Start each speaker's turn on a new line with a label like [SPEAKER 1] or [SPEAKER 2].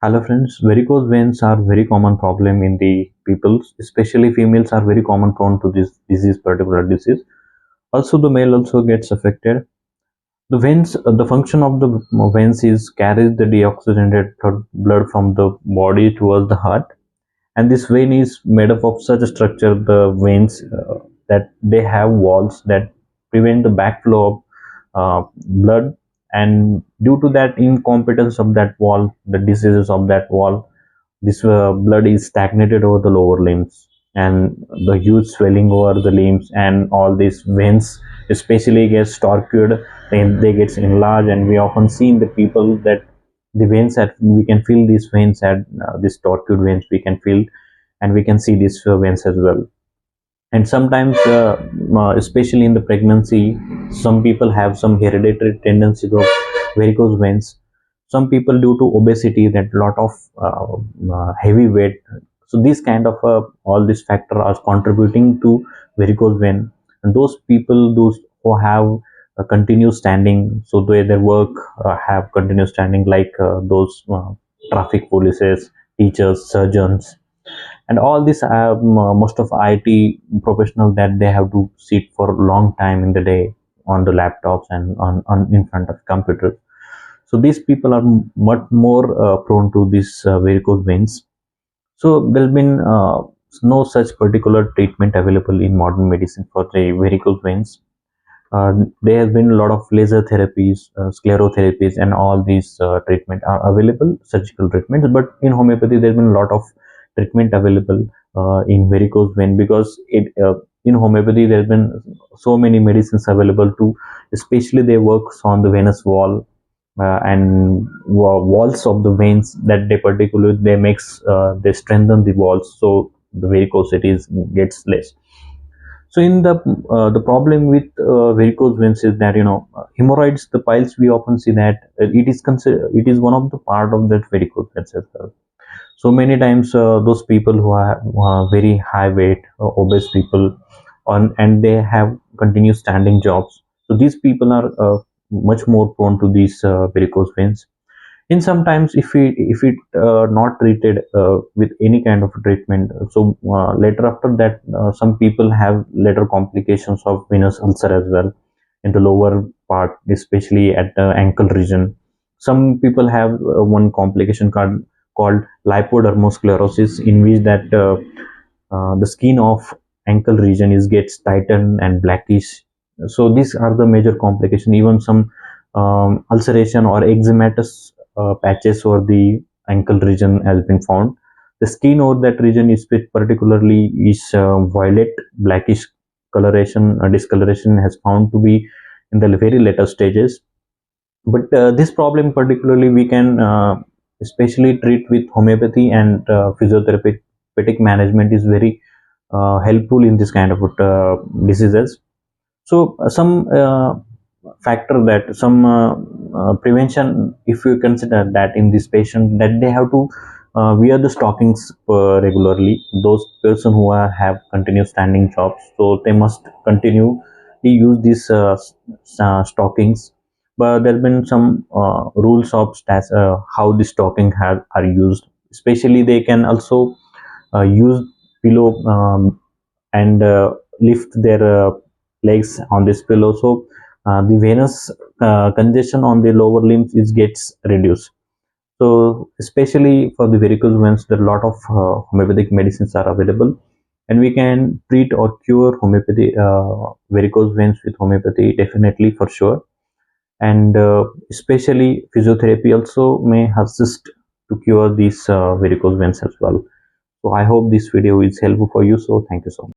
[SPEAKER 1] Hello friends, varicose veins are very common problem in the people, especially females are very common prone to this particular disease. Also the male also gets affected. The veins, the function of the veins is carries the deoxygenated blood from the body towards the heart, and this vein is made up of such a structure, the veins that they have walls that prevent the backflow of blood, and due to that incompetence of that wall, the diseases of that wall, this blood is stagnated over the lower limbs, and the huge swelling over the limbs and all these veins especially gets torqued, they get enlarged, and we often see in the people that the veins that we can feel these veins at these torqued veins we can feel, and we can see these veins as well. And sometimes especially in the pregnancy, some people have some hereditary tendencies of varicose veins. Some people due to obesity, that lot of heavy weight, so this kind of all these factors are contributing to varicose vein. And those people, those who have continuous standing, so they their work have continuous standing, like those traffic polices, teachers, surgeons, and all this most of IT professionals, that they have to sit for a long time in the day on the laptops and on in front of computers. So these people are much more prone to these varicose veins. So there has been no such particular treatment available in modern medicine for the varicose veins. There has been a lot of laser therapies, sclerotherapies, and all these treatment are available, surgical treatments. But in homeopathy, there's been a lot of treatment available in varicose vein, because it in homeopathy there's been so many medicines available to, especially they works on the venous wall and walls of the veins, that they particularly they makes they strengthen the walls, so the varicosity gets less. So in the problem with varicose veins is that, hemorrhoids, the piles, we often see that it is considered, it is one of the part of that varicose veins as well. So many times those people who are very high weight, obese people, and they have continuous standing jobs, so these people are much more prone to these varicose veins. In sometimes, if it not treated with any kind of treatment, so later after that, some people have later complications of venous ulcer as well in the lower part, especially at the ankle region. Some people have one complication called lipodermosclerosis, in which that the skin of ankle region is gets tightened and blackish. So these are the major complication. Even some ulceration or eczematous patches over the ankle region has been found. The skin over that region is particularly is violet blackish coloration, discoloration has found to be in the very later stages. But this problem particularly we can especially treat with homeopathy, and physiotherapeutic management is very helpful in this kind of diseases. So some factor, that some prevention, if you consider that in this patient, that they have to wear the stockings regularly. Those person who have continuous standing jobs, so they must continue to use these stockings. But there have been some rules of how the stocking are used. Especially they can also use pillow, and lift their legs on this pillow, so the venous congestion on the lower limbs is gets reduced. So especially for the varicose veins, there are a lot of homeopathic medicines are available, and we can treat or cure homeopathy varicose veins with homeopathy, definitely, for sure. And especially physiotherapy also may assist to cure these varicose veins as well. So I hope this video is helpful for you. So thank you so much.